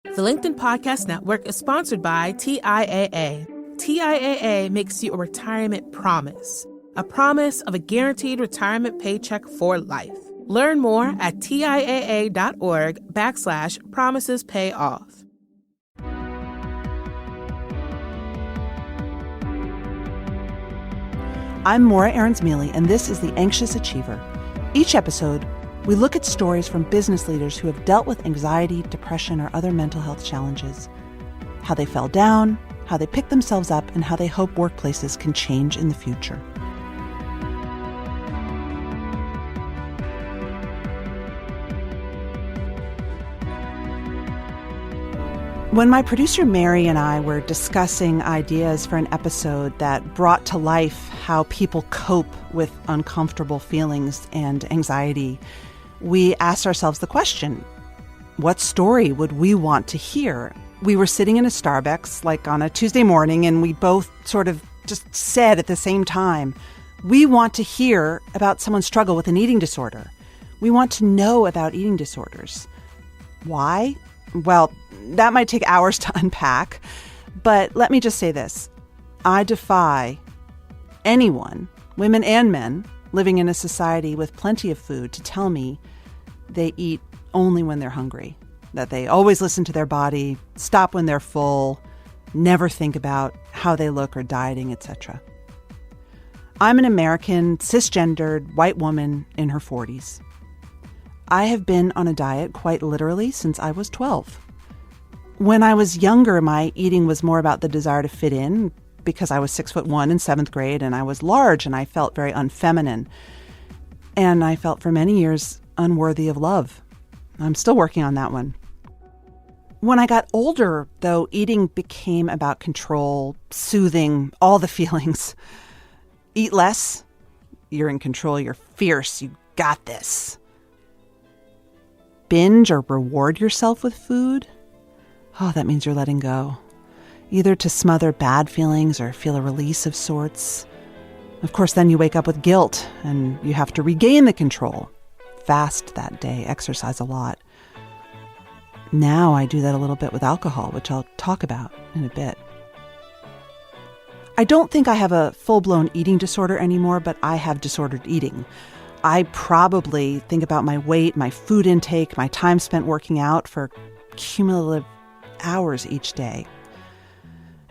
The LinkedIn Podcast Network is sponsored by TIAA. TIAA makes you a retirement promise, a promise of a guaranteed retirement paycheck for life. Learn more at TIAA.org/promises pay off. I'm Morra Aarons-Mele, and this is The Anxious Achiever. Each episode, we look at stories from business leaders who have dealt with anxiety, depression, or other mental health challenges, how they fell down, how they picked themselves up, and how they hope workplaces can change in the future. When my producer Mary and I were discussing ideas for an episode that brought to life how people cope with uncomfortable feelings and anxiety, we asked ourselves the question, what story would we want to hear? We were sitting in a Starbucks, like on a Tuesday morning, and we both sort of just said at the same time, we want to hear about someone's struggle with an eating disorder. We want to know about eating disorders. Why? Well, that might take hours to unpack, but let me just say this. I defy anyone, women and men, living in a society with plenty of food to tell me they eat only when they're hungry, that they always listen to their body, stop when they're full, never think about how they look or dieting, etc. I'm an American, cisgendered, white woman in her 40s. I have been on a diet quite literally since I was 12. When I was younger, my eating was more about the desire to fit in because I was 6'1" in 7th grade and I was large and I felt very unfeminine. And I felt for many years unworthy of love. I'm still working on that one. When I got older, though, eating became about control, soothing, all the feelings. Eat less, you're in control, you're fierce, you got this. Binge or reward yourself with food? Oh, that means you're letting go. Either to smother bad feelings or feel a release of sorts. Of course, then you wake up with guilt and you have to regain the control. Fast that day, exercise a lot. Now I do that a little bit with alcohol, which I'll talk about in a bit. I don't think I have a full-blown eating disorder anymore, but I have disordered eating. I probably think about my weight, my food intake, my time spent working out for cumulative hours each day.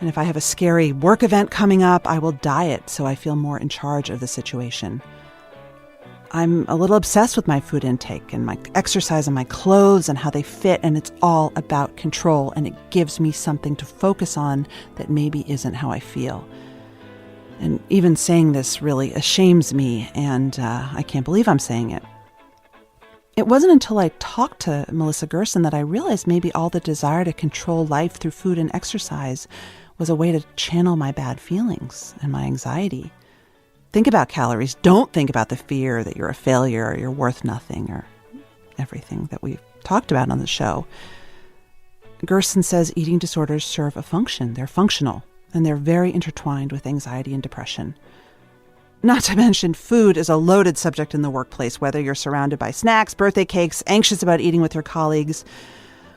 And if I have a scary work event coming up, I will diet so I feel more in charge of the situation. I'm a little obsessed with my food intake and my exercise and my clothes and how they fit, and it's all about control, and it gives me something to focus on that maybe isn't how I feel. And even saying this really ashames me, and I can't believe I'm saying it. It wasn't until I talked to Melissa Gerson that I realized maybe all the desire to control life through food and exercise was a way to channel my bad feelings and my anxiety. Think about calories. Don't think about the fear that you're a failure or you're worth nothing or everything that we've talked about on the show. Gerson says eating disorders serve a function. They're functional, and they're very intertwined with anxiety and depression. Not to mention, food is a loaded subject in the workplace, whether you're surrounded by snacks, birthday cakes, anxious about eating with your colleagues,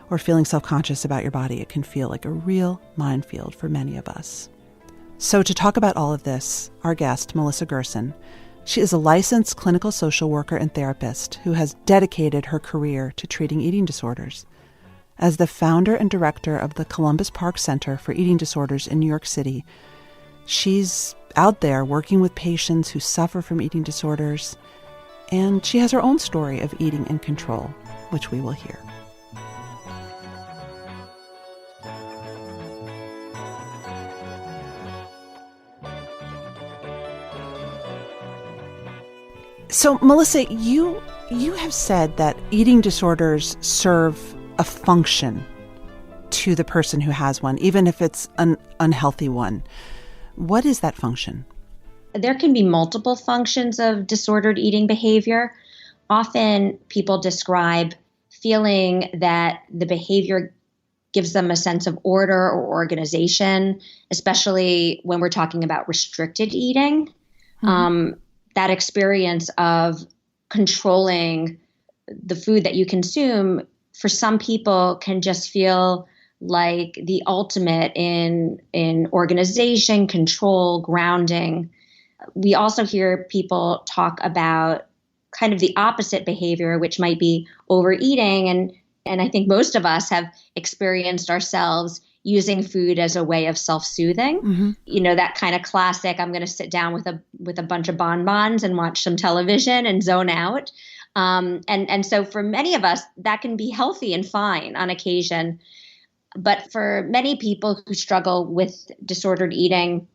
or feeling self-conscious about your body. It can feel like a real minefield for many of us. So to talk about all of this, our guest, Melissa Gerson, she is a licensed clinical social worker and therapist who has dedicated her career to treating eating disorders. As the founder and director of the Columbus Park Center for Eating Disorders in New York City, she's out there working with patients who suffer from eating disorders, and she has her own story of eating in control, which we will hear. So, Melissa, you have said that eating disorders serve a function to the person who has one, even if it's an unhealthy one. What is that function? There can be multiple functions of disordered eating behavior. Often people describe feeling that the behavior gives them a sense of order or organization, especially when we're talking about restricted eating. Mm-hmm. That experience of controlling the food that you consume for some people can just feel like the ultimate in organization, control, grounding. We also hear people talk about kind of the opposite behavior, which might be overeating. And I think most of us have experienced ourselves using food as a way of self-soothing. Mm-hmm. That kind of classic, I'm going to sit down with a bunch of bonbons and watch some television and zone out. And so for many of us, that can be healthy and fine on occasion. But for many people who struggle with disordered eating,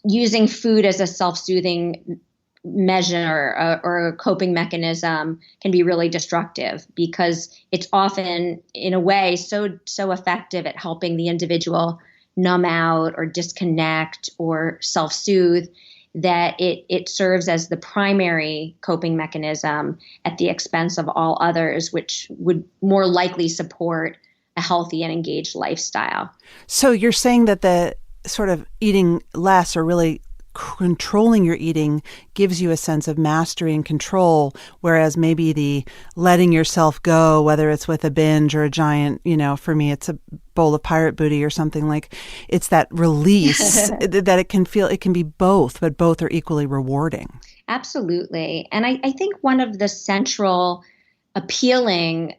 using food as a self-soothing measure or a coping mechanism can be really destructive, because it's often, in a way, so effective at helping the individual numb out or disconnect or self-soothe that it serves as the primary coping mechanism at the expense of all others, which would more likely support a healthy and engaged lifestyle. So you're saying that the sort of eating less, or really controlling your eating, gives you a sense of mastery and control, whereas maybe the letting yourself go, whether it's with a binge or a giant, for me, it's a bowl of pirate booty or something, like it's that release that it can be both, but both are equally rewarding. Absolutely. And I think one of the central appealing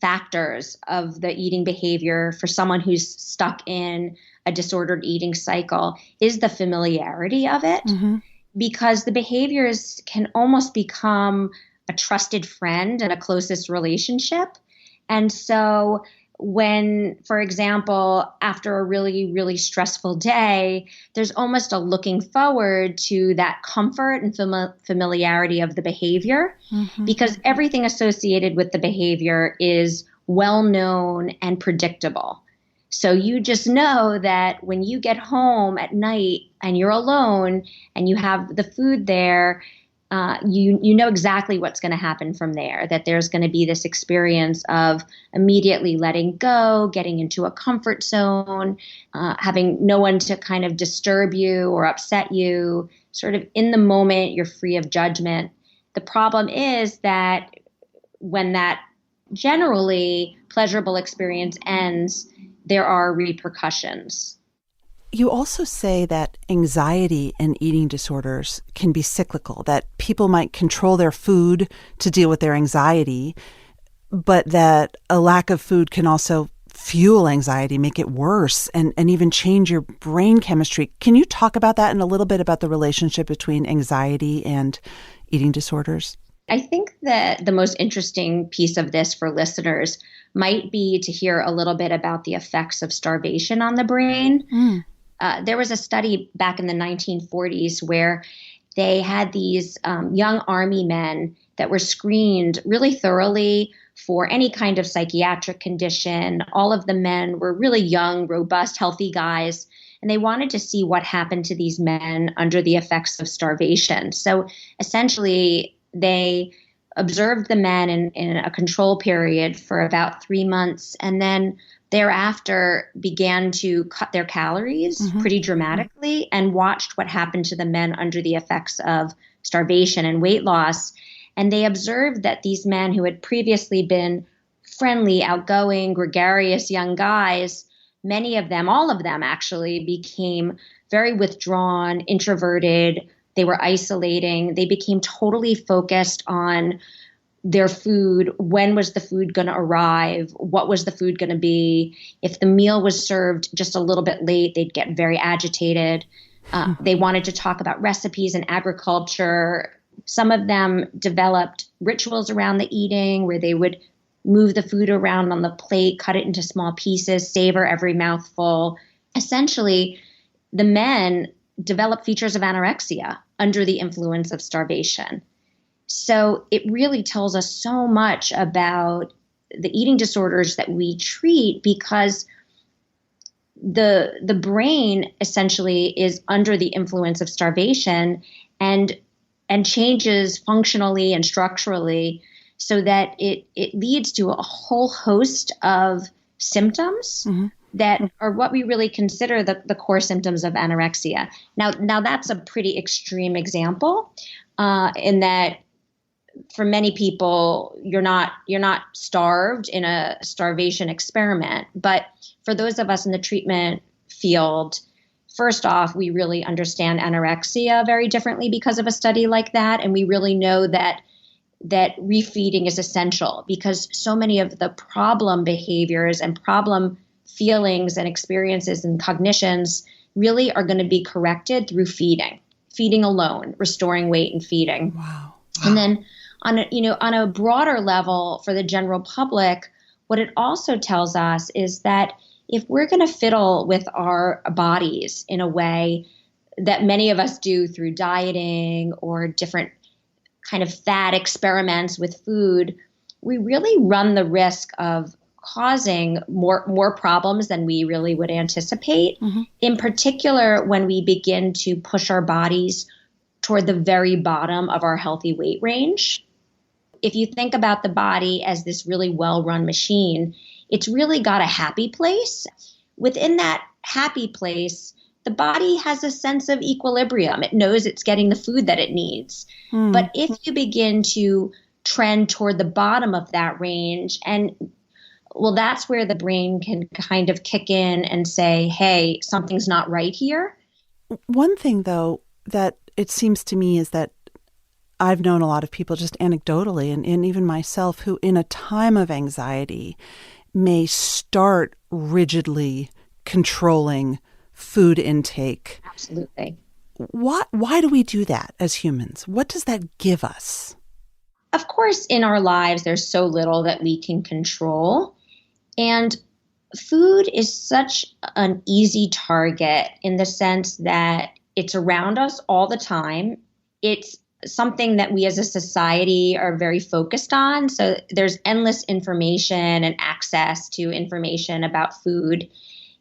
factors of the eating behavior for someone who's stuck in a disordered eating cycle is the familiarity of it, mm-hmm. because the behaviors can almost become a trusted friend and a closest relationship. And so when, for example, after a really, really stressful day, there's almost a looking forward to that comfort and familiarity of the behavior, mm-hmm. because everything associated with the behavior is well known and predictable. So you just know that when you get home at night and you're alone and you have the food there, you know exactly what's going to happen from there, that there's going to be this experience of immediately letting go, getting into a comfort zone, having no one to kind of disturb you or upset you. Sort of in the moment, you're free of judgment. The problem is that when that generally pleasurable experience ends, there are repercussions. You also say that anxiety and eating disorders can be cyclical, that people might control their food to deal with their anxiety, but that a lack of food can also fuel anxiety, make it worse, and even change your brain chemistry. Can you talk about that and a little bit about the relationship between anxiety and eating disorders? I think that the most interesting piece of this for listeners might be to hear a little bit about the effects of starvation on the brain. There was a study back in the 1940s where they had these young army men that were screened really thoroughly for any kind of psychiatric condition. All of the men were really young, robust, healthy guys, and they wanted to see what happened to these men under the effects of starvation. So essentially, they observed the men in a control period for about 3 months, and then thereafter began to cut their calories mm-hmm. pretty dramatically, and watched what happened to the men under the effects of starvation and weight loss. And they observed that these men who had previously been friendly, outgoing, gregarious young guys, many of them, all of them actually, became very withdrawn, introverted. They were isolating. They became totally focused on their food. When was the food going to arrive? What was the food going to be? If the meal was served just a little bit late, they'd get very agitated. They wanted to talk about recipes and agriculture. Some of them developed rituals around the eating where they would move the food around on the plate, cut it into small pieces, savor every mouthful. Essentially, the men developed features of anorexia under the influence of starvation. So it really tells us so much about the eating disorders that we treat, because the brain essentially is under the influence of starvation and changes functionally and structurally, so that it leads to a whole host of symptoms mm-hmm. that are what we really consider the core symptoms of anorexia. Now that's a pretty extreme example in that for many people, you're not starved in a starvation experiment. But for those of us in the treatment field, first off, we really understand anorexia very differently because of a study like that. And we really know that refeeding is essential because so many of the problem behaviors and problem feelings and experiences and cognitions really are going to be corrected through feeding alone, restoring weight and feeding. Wow. And then on a broader level for the general public, what it also tells us is that if we're going to fiddle with our bodies in a way that many of us do through dieting or different kind of fad experiments with food, we really run the risk of causing more problems than we really would anticipate. Mm-hmm. In particular, when we begin to push our bodies toward the very bottom of our healthy weight range. If you think about the body as this really well-run machine, it's really got a happy place. Within that happy place, the body has a sense of equilibrium. It knows it's getting the food that it needs. But if you begin to trend toward the bottom of that range, that's where the brain can kind of kick in and say, hey, something's not right here. One thing, though, that it seems to me is that I've known a lot of people just anecdotally and even myself who in a time of anxiety may start rigidly controlling food intake. Absolutely. Why do we do that as humans? What does that give us? Of course, in our lives, there's so little that we can control. And food is such an easy target in the sense that it's around us all the time. It's something that we as a society are very focused on. So there's endless information and access to information about food.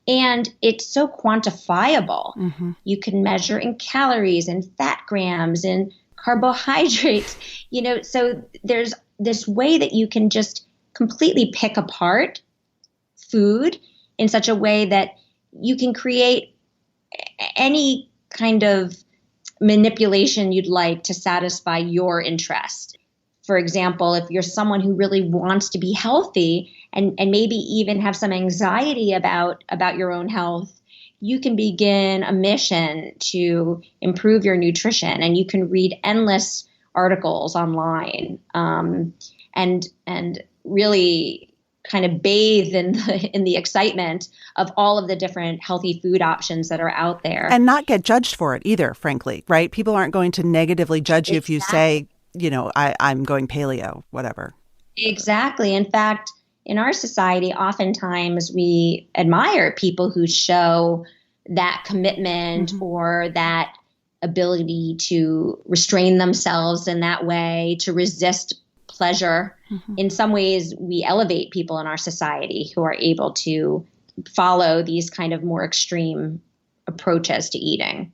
And it's so quantifiable. Mm-hmm. You can measure in calories and fat grams and carbohydrates, so there's this way that you can just completely pick apart food in such a way that you can create any kind of manipulation you'd like to satisfy your interest. For example, if you're someone who really wants to be healthy and maybe even have some anxiety about your own health, you can begin a mission to improve your nutrition, and you can read endless articles online and really kind of bathe in the excitement of all of the different healthy food options that are out there. And not get judged for it either, frankly, right? People aren't going to negatively judge you if you say, I'm going paleo, whatever. Exactly. In fact, in our society, oftentimes we admire people who show that commitment mm-hmm. or that ability to restrain themselves in that way, to resist pleasure. Mm-hmm. In some ways, we elevate people in our society who are able to follow these kind of more extreme approaches to eating.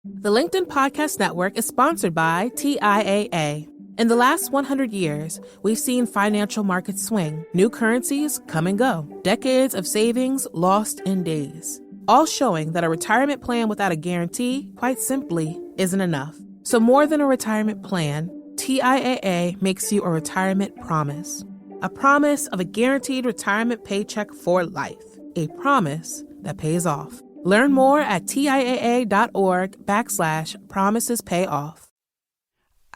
The LinkedIn Podcast Network is sponsored by TIAA. In the last 100 years, we've seen financial markets swing, new currencies come and go, decades of savings lost in days, all showing that a retirement plan without a guarantee, quite simply, isn't enough. So more than a retirement plan, TIAA makes you a retirement promise. A promise of a guaranteed retirement paycheck for life. A promise that pays off. Learn more at TIAA.org/promisespayoff.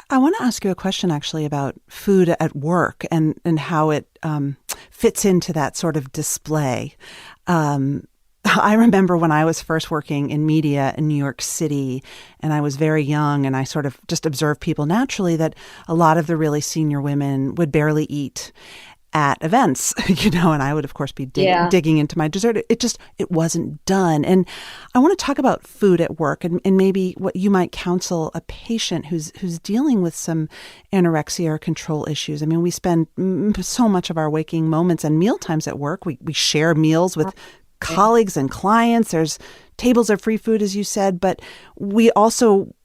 I want to ask you a question actually about food at work and how it fits into that sort of display. I remember when I was first working in media in New York City and I was very young and I sort of just observed people naturally that a lot of the really senior women would barely eat at events, and I would, of course, be digging into my dessert. It wasn't done. And I want to talk about food at work and maybe what you might counsel a patient who's dealing with some anorexia or control issues. I mean, we spend so much of our waking moments and meal times at work. We share meals with colleagues and clients. There's tables of free food, as you said, but we want to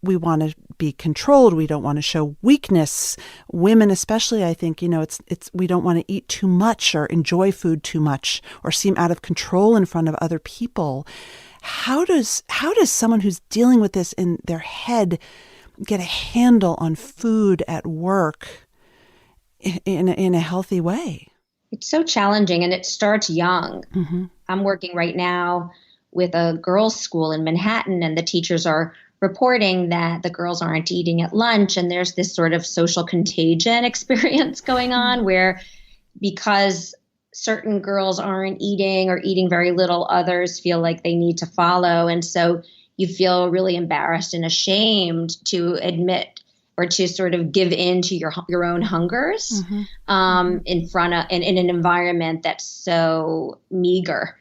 be controlled. We don't want to show weakness. Women, especially, I think, it's we don't want to eat too much or enjoy food too much or seem out of control in front of other people. How does someone who's dealing with this in their head get a handle on food at work in a healthy way? It's so challenging, and it starts young. Mm-hmm. I'm working right now with a girls' school in Manhattan, and the teachers are reporting that the girls aren't eating at lunch, and there's this sort of social contagion experience going on where, because certain girls aren't eating or eating very little, others feel like they need to follow. And so you feel really embarrassed and ashamed to admit or to sort of give in to your own hungers in front of in an environment that's so meager.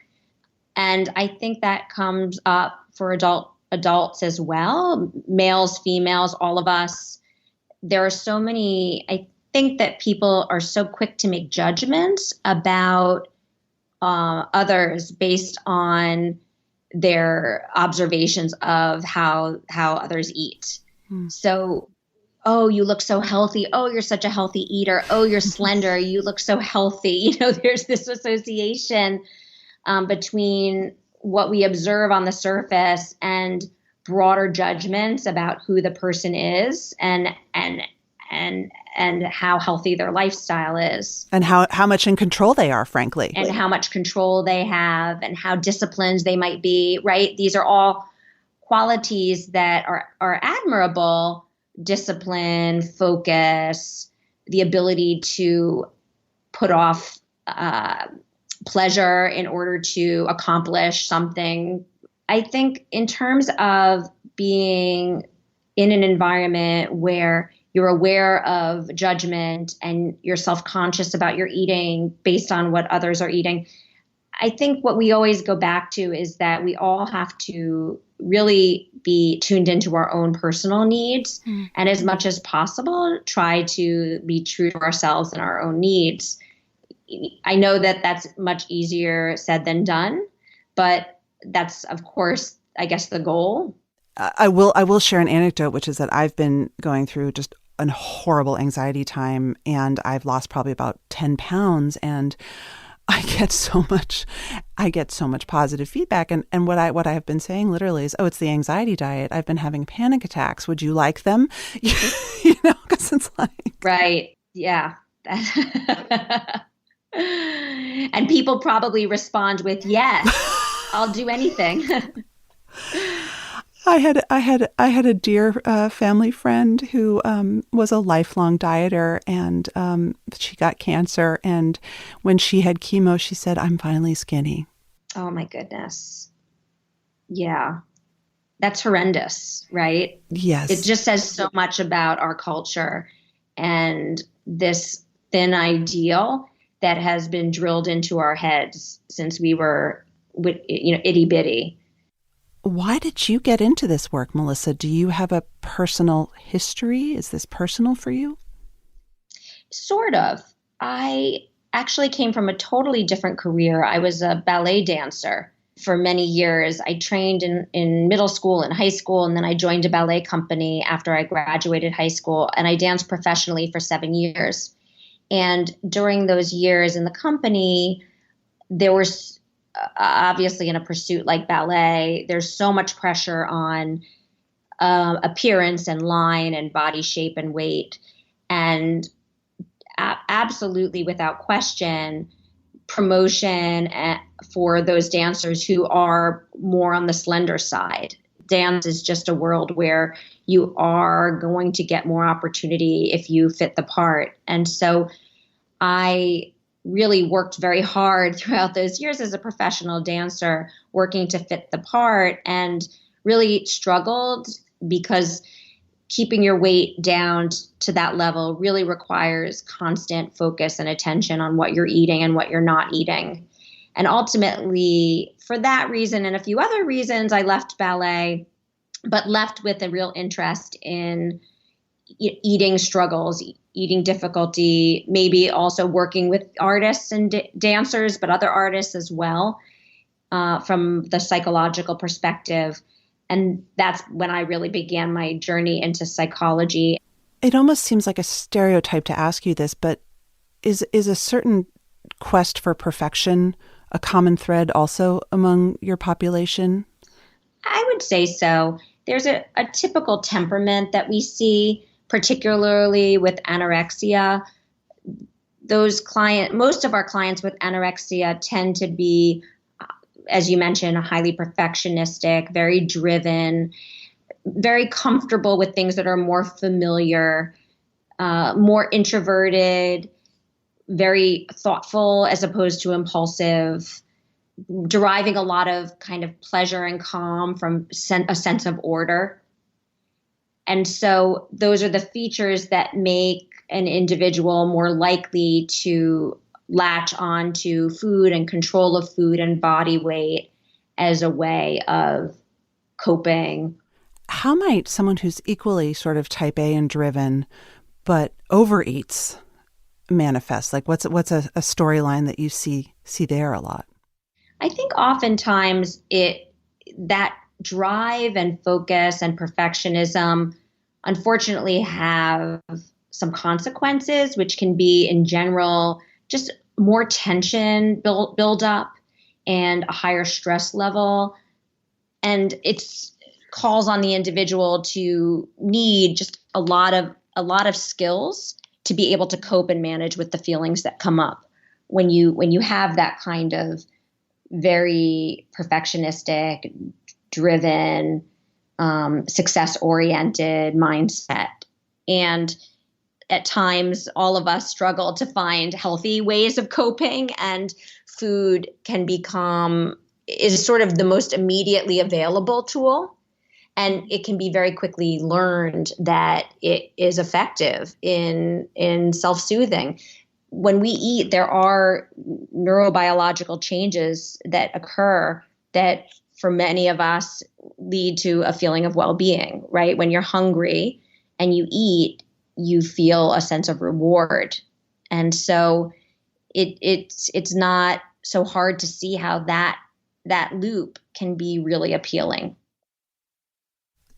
And I think that comes up for adults as well, males, females, all of us. There are so many, I think that people are so quick to make judgments about others based on their observations of how others eat. So, oh, you look so healthy. Oh, you're such a healthy eater. Oh, you're slender. You look so healthy. There's this association between what we observe on the surface and broader judgments about who the person is and how healthy their lifestyle is. And how much in control they are, frankly. And how much control they have and how disciplined they might be, right? These are all qualities that are admirable: discipline, focus, the ability to put off pleasure in order to accomplish something. I think in terms of being in an environment where you're aware of judgment and you're self-conscious about your eating based on what others are eating, I think what we always go back to is that we all have to really be tuned into our own personal needs and as much as possible try to be true to ourselves and our own needs. I know that that's much easier said than done, but that's, of course, I guess the goal. I will share an anecdote, which is that I've been going through just a horrible anxiety time, and I've lost probably about 10 pounds, and I get so much positive feedback. And what I have been saying literally is, oh, it's the anxiety diet. I've been having panic attacks. Would you like them? Because it's like, right. Yeah. And people probably respond with, yes, I'll do anything. I had a dear family friend who was a lifelong dieter, and she got cancer. And when she had chemo, she said, "I'm finally skinny." Oh my goodness. Yeah. That's horrendous, right? Yes. It just says so much about our culture and this thin ideal that has been drilled into our heads since we were, itty bitty. Why did you get into this work, Melissa? Do you have a personal history? Is this personal for you? Sort of. I actually came from a totally different career. I was a ballet dancer for many years. I trained in middle school and high school, and then I joined a ballet company after I graduated high school, and I danced professionally for 7 years. And during those years in the company, there was obviously, in a pursuit like ballet, there's so much pressure on appearance and line and body shape and weight. And absolutely, without question, promotion for those dancers who are more on the slender side. Dance is just a world where you are going to get more opportunity if you fit the part. And so I really worked very hard throughout those years as a professional dancer, working to fit the part, and really struggled because keeping your weight down to that level really requires constant focus and attention on what you're eating and what you're not eating. And ultimately, for that reason and a few other reasons, I left ballet, but left with a real interest in eating struggles, eating difficulty, maybe also working with artists and dancers, but other artists as well, from the psychological perspective. And that's when I really began my journey into psychology. It almost seems like a stereotype to ask you this, but is a certain quest for perfection a common thread also among your population? I would say so. there's a typical temperament that we see, particularly with anorexia. Most of our clients with anorexia tend to be, as you mentioned, highly perfectionistic, very driven, very comfortable with things that are more familiar, more introverted, very thoughtful as opposed to impulsive, deriving a lot of kind of pleasure and calm from a sense of order. And so those are the features that make an individual more likely to latch on to food and control of food and body weight as a way of coping. How might someone who's equally sort of type A and driven but overeats manifest? Like what's a storyline that you see there a lot? I think oftentimes that drive and focus and perfectionism unfortunately have some consequences, which can be in general just more tension build up and a higher stress level. And it's calls on the individual to need just a lot of skills to be able to cope and manage with the feelings that come up when you have that kind of very perfectionistic, driven, success-oriented mindset. And at times, all of us struggle to find healthy ways of coping, and food is sort of the most immediately available tool. And it can be very quickly learned that it is effective in self-soothing. When we eat, there are neurobiological changes that occur that for many of us lead to a feeling of well-being, right? When you're hungry and you eat, you feel a sense of reward. And so it's not so hard to see how that loop can be really appealing.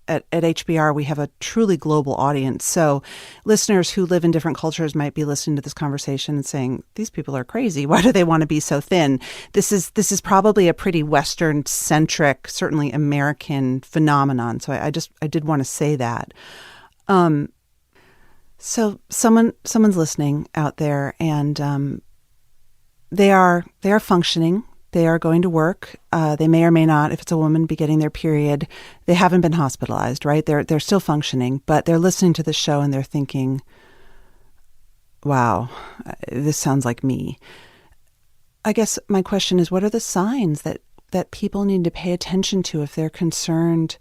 At HBR, we have a truly global audience. So listeners who live in different cultures might be listening to this conversation and saying, these people are crazy. Why do they want to be so thin? This is probably a pretty Western-centric, certainly American phenomenon. So I did want to say that. So someone's listening out there, and they are functioning. They are going to work. They may or may not, if it's a woman, be getting their period. They haven't been hospitalized, right? They're still functioning, but they're listening to the show and they're thinking, wow, this sounds like me. I guess my question is, what are the signs that people need to pay attention to if they're concerned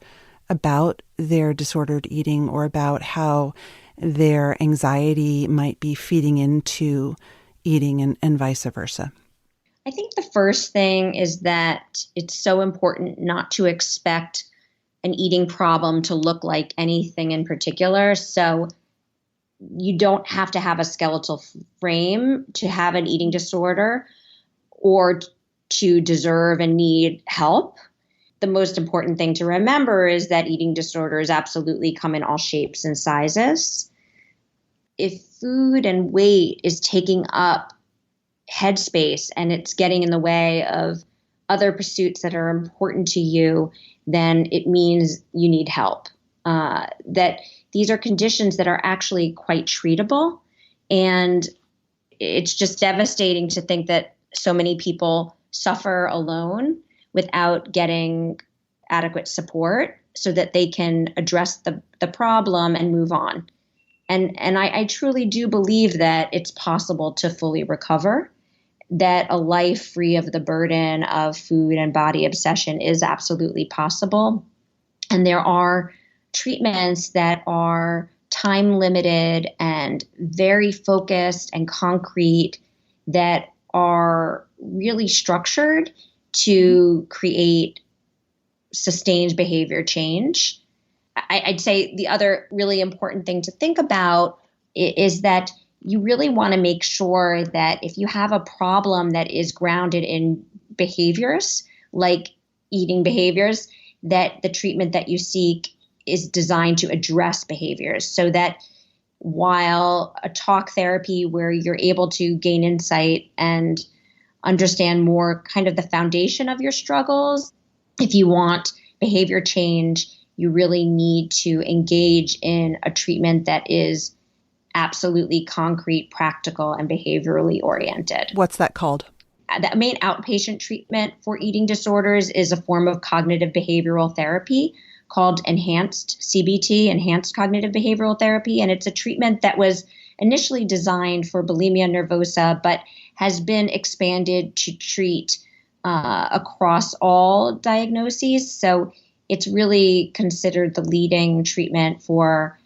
about their disordered eating or about how their anxiety might be feeding into eating and vice versa? I think the first thing is that it's so important not to expect an eating problem to look like anything in particular. So you don't have to have a skeletal frame to have an eating disorder or to deserve and need help. The most important thing to remember is that eating disorders absolutely come in all shapes and sizes. If food and weight is taking up headspace and it's getting in the way of other pursuits that are important to you, then it means you need help. That these are conditions that are actually quite treatable. And it's just devastating to think that so many people suffer alone without getting adequate support so that they can address the problem and move on. And I truly do believe that it's possible to fully recover, that a life free of the burden of food and body obsession is absolutely possible. And there are treatments that are time limited and very focused and concrete that are really structured to create sustained behavior change. I'd say the other really important thing to think about is that you really want to make sure that if you have a problem that is grounded in behaviors, like eating behaviors, that the treatment that you seek is designed to address behaviors, so that while a talk therapy where you're able to gain insight and understand more kind of the foundation of your struggles, if you want behavior change, you really need to engage in a treatment that is absolutely concrete, practical, and behaviorally oriented. What's that called? The main outpatient treatment for eating disorders is a form of cognitive behavioral therapy called enhanced CBT, enhanced cognitive behavioral therapy. And it's a treatment that was initially designed for bulimia nervosa, but has been expanded to treat across all diagnoses. So it's really considered the leading treatment for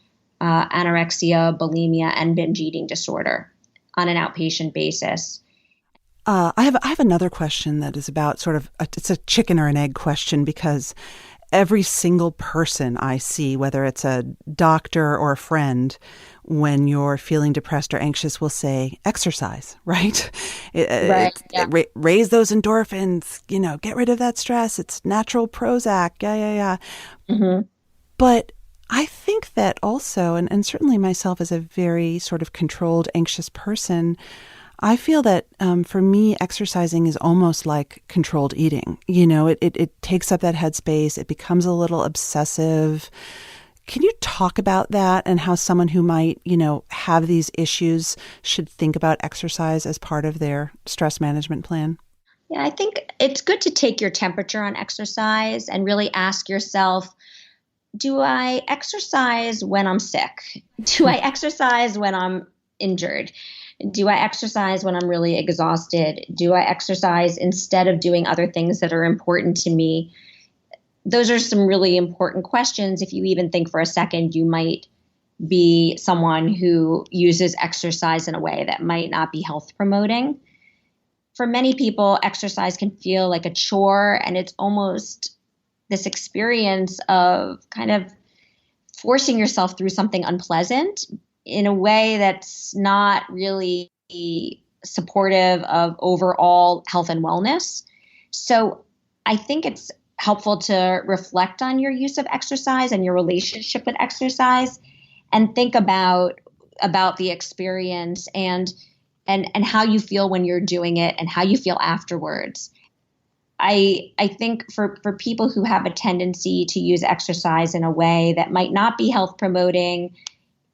anorexia, bulimia, and binge eating disorder on an outpatient basis. I have another question that is about it's a chicken or an egg question, because every single person I see, whether it's a doctor or a friend, when you're feeling depressed or anxious, will say exercise, right? Raise those endorphins, get rid of that stress. It's natural Prozac. Yeah. Mm-hmm. But I think that also, and certainly myself as a very sort of controlled, anxious person, I feel that for me, exercising is almost like controlled eating. It takes up that headspace. It becomes a little obsessive. Can you talk about that and how someone who might, have these issues should think about exercise as part of their stress management plan? Yeah, I think it's good to take your temperature on exercise and really ask yourself, do I exercise when I'm sick? Do I exercise when I'm injured? Do I exercise when I'm really exhausted? Do I exercise instead of doing other things that are important to me? Those are some really important questions. If you even think for a second, you might be someone who uses exercise in a way that might not be health promoting. For many people, exercise can feel like a chore, and it's almost this experience of kind of forcing yourself through something unpleasant in a way that's not really supportive of overall health and wellness. So I think it's helpful to reflect on your use of exercise and your relationship with exercise, and think about the experience and how you feel when you're doing it and how you feel afterwards. I think for people who have a tendency to use exercise in a way that might not be health promoting,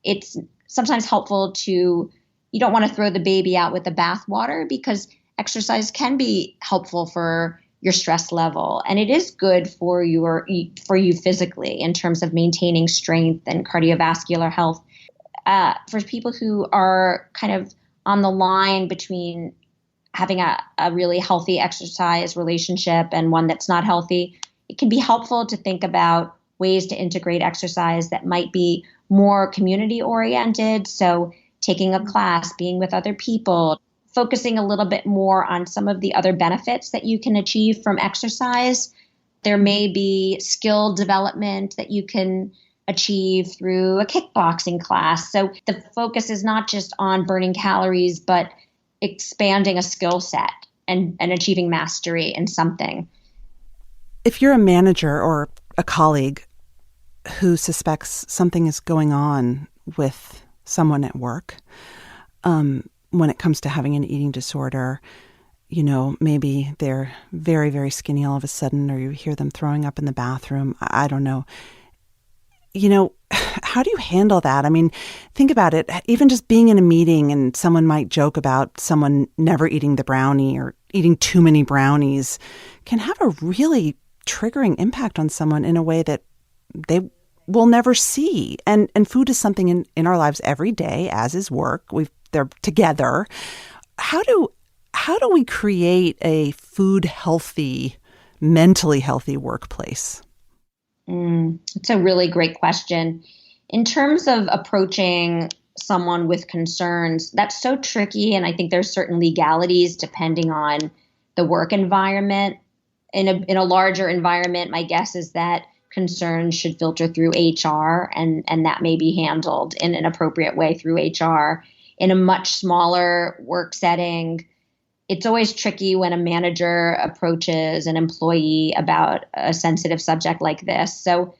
it's sometimes helpful you don't want to throw the baby out with the bathwater, because exercise can be helpful for your stress level, and it is good for you physically in terms of maintaining strength and cardiovascular health. For people who are kind of on the line between having a really healthy exercise relationship and one that's not healthy, it can be helpful to think about ways to integrate exercise that might be more community oriented. So taking a class, being with other people, focusing a little bit more on some of the other benefits that you can achieve from exercise. There may be skill development that you can achieve through a kickboxing class. So the focus is not just on burning calories, but expanding a skill set and achieving mastery in something. If you're a manager or a colleague who suspects something is going on with someone at work, when it comes to having an eating disorder, maybe they're very, very skinny all of a sudden, or you hear them throwing up in the bathroom. I don't know. How do you handle that? I mean, think about it. Even just being in a meeting and someone might joke about someone never eating the brownie or eating too many brownies can have a really triggering impact on someone in a way that they will never see. And food is something in our lives every day, as is work. They're together. How do we create a food healthy, mentally healthy workplace? It's a really great question. In terms of approaching someone with concerns, that's so tricky. And I think there's certain legalities depending on the work environment. In a larger environment, my guess is that concerns should filter through HR, and that may be handled in an appropriate way through HR. In a much smaller work setting, it's always tricky when a manager approaches an employee about a sensitive subject like this. So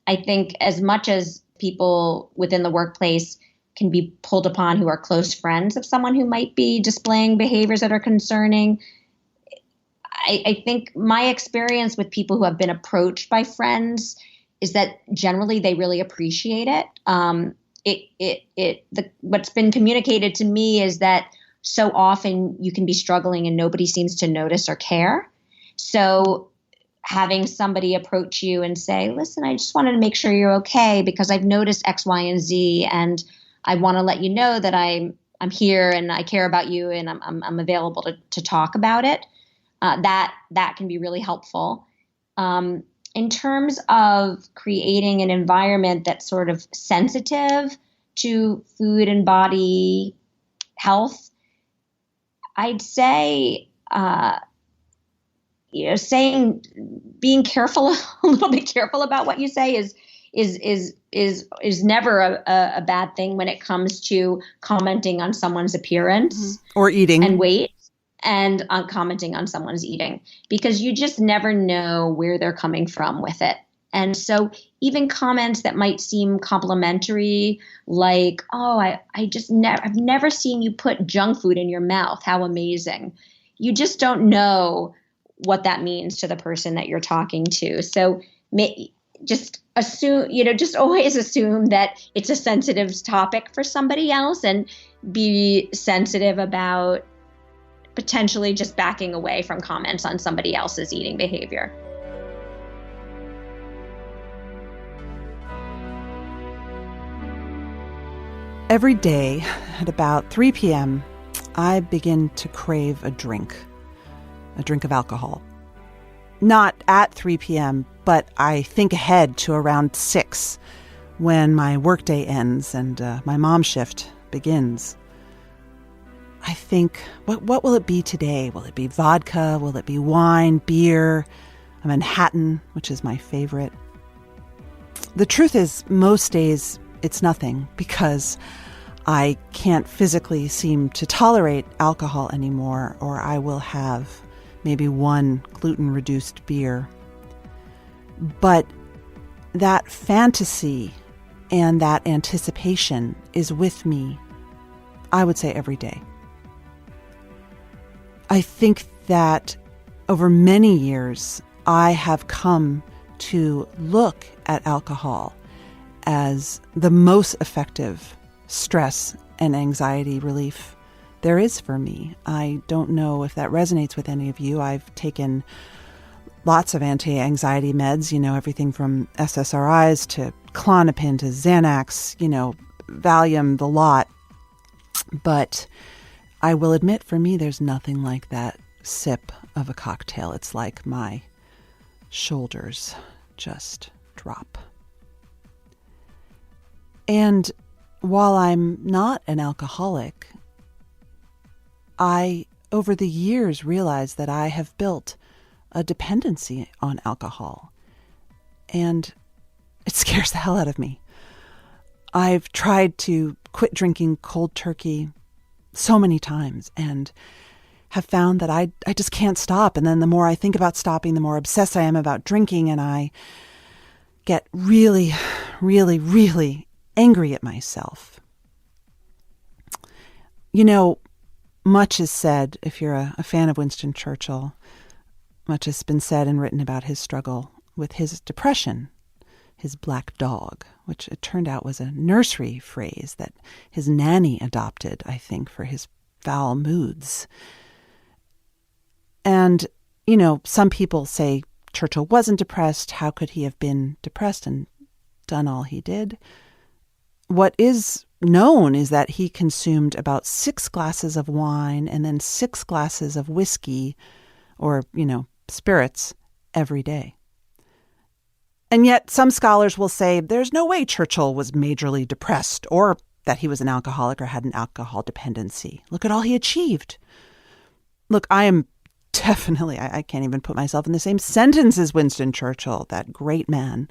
I think as much as people within the workplace can be pulled upon who are close friends of someone who might be displaying behaviors that are concerning, I think my experience with people who have been approached by friends is that generally they really appreciate it. What's been communicated to me is that so often you can be struggling and nobody seems to notice or care. So having somebody approach you and say, listen, I just wanted to make sure you're okay because I've noticed X, Y, and Z, and I want to let you know that I'm here and I care about you and I'm available to talk about it. That can be really helpful. In terms of creating an environment that's sort of sensitive to food and body health, I'd say, being careful, a little bit careful about what you say is never a bad thing when it comes to commenting on someone's appearance or eating and weight. And on commenting on someone's eating, because you just never know where they're coming from with it. And so even comments that might seem complimentary, like, oh, I've never seen you put junk food in your mouth. How amazing. You just don't know what that means to the person that you're talking to. So just always assume that it's a sensitive topic for somebody else and be sensitive about potentially just backing away from comments on somebody else's eating behavior. Every day at about 3 p.m., I begin to crave a drink of alcohol. Not at 3 p.m., but I think ahead to around 6 when my workday ends and my mom shift begins. I think, what will it be today? Will it be vodka? Will it be wine, beer, a Manhattan, which is my favorite? The truth is, most days it's nothing because I can't physically seem to tolerate alcohol anymore, or I will have maybe one gluten-reduced beer. But that fantasy and that anticipation is with me, I would say, every day. I think that over many years, I have come to look at alcohol as the most effective stress and anxiety relief there is for me. I don't know if that resonates with any of you. I've taken lots of anti-anxiety meds, everything from SSRIs to Klonopin to Xanax, Valium, the lot. But I will admit, for me, there's nothing like that sip of a cocktail. It's like my shoulders just drop. And while I'm not an alcoholic, I, over the years, realized that I have built a dependency on alcohol. And it scares the hell out of me. I've tried to quit drinking cold turkey so many times and have found that I just can't stop. And then the more I think about stopping, the more obsessed I am about drinking, and I get really, really, really angry at myself. Much is said, if you're a fan of Winston Churchill, much has been said and written about his struggle with his depression, his black dog, which it turned out was a nursery phrase that his nanny adopted, I think, for his foul moods. And, some people say Churchill wasn't depressed. How could he have been depressed and done all he did? What is known is that he consumed about 6 glasses of wine and then 6 glasses of whiskey or, spirits every day. And yet some scholars will say there's no way Churchill was majorly depressed or that he was an alcoholic or had an alcohol dependency. Look at all he achieved. Look, I am definitely, I can't even put myself in the same sentence as Winston Churchill, that great man.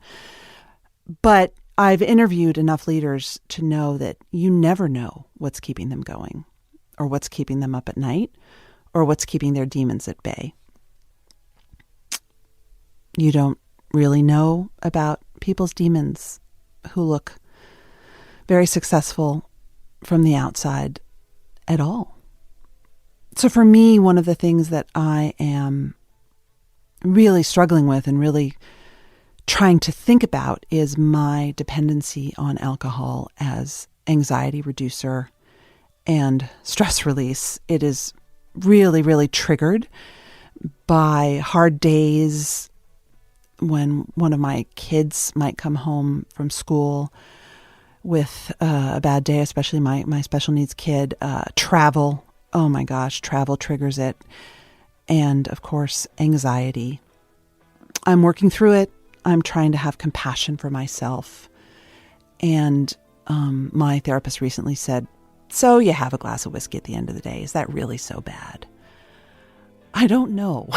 But I've interviewed enough leaders to know that you never know what's keeping them going or what's keeping them up at night or what's keeping their demons at bay. You don't really know about people's demons who look very successful from the outside at all. So for me, one of the things that I am really struggling with and really trying to think about is my dependency on alcohol as anxiety reducer and stress release. It is really, really triggered by hard days when one of my kids might come home from school with a bad day, especially my special needs kid. Travel, oh my gosh, travel triggers it. And of course, anxiety. I'm working through it. I'm trying to have compassion for myself. And my therapist recently said, so you have a glass of whiskey at the end of the day. Is that really so bad? I don't know.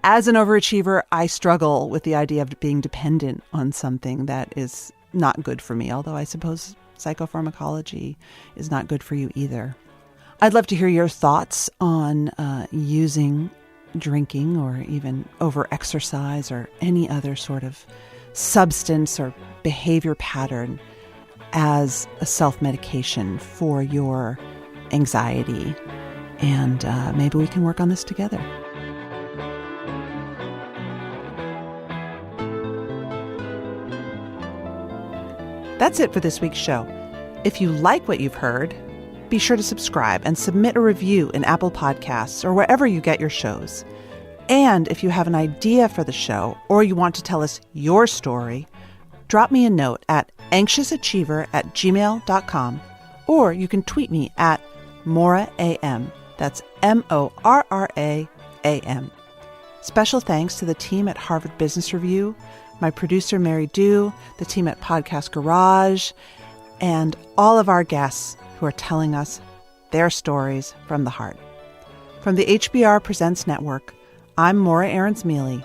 As an overachiever, I struggle with the idea of being dependent on something that is not good for me, although I suppose psychopharmacology is not good for you either. I'd love to hear your thoughts on using drinking or even over-exercise or any other sort of substance or behavior pattern as a self-medication for your anxiety. And maybe we can work on this together. That's it for this week's show. If you like what you've heard, be sure to subscribe and submit a review in Apple Podcasts or wherever you get your shows. And if you have an idea for the show or you want to tell us your story, drop me a note at anxiousachiever@gmail.com, or you can tweet me at Morra AM. That's MORRAAM. Special thanks to the team at Harvard Business Review, my producer Mary Dew, the team at Podcast Garage, and all of our guests who are telling us their stories from the heart. From the HBR Presents Network, I'm Morra Aarons-Mele,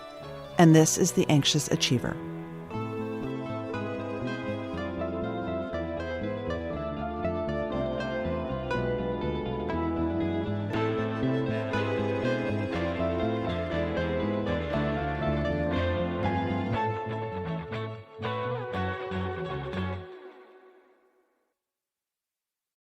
and this is The Anxious Achiever.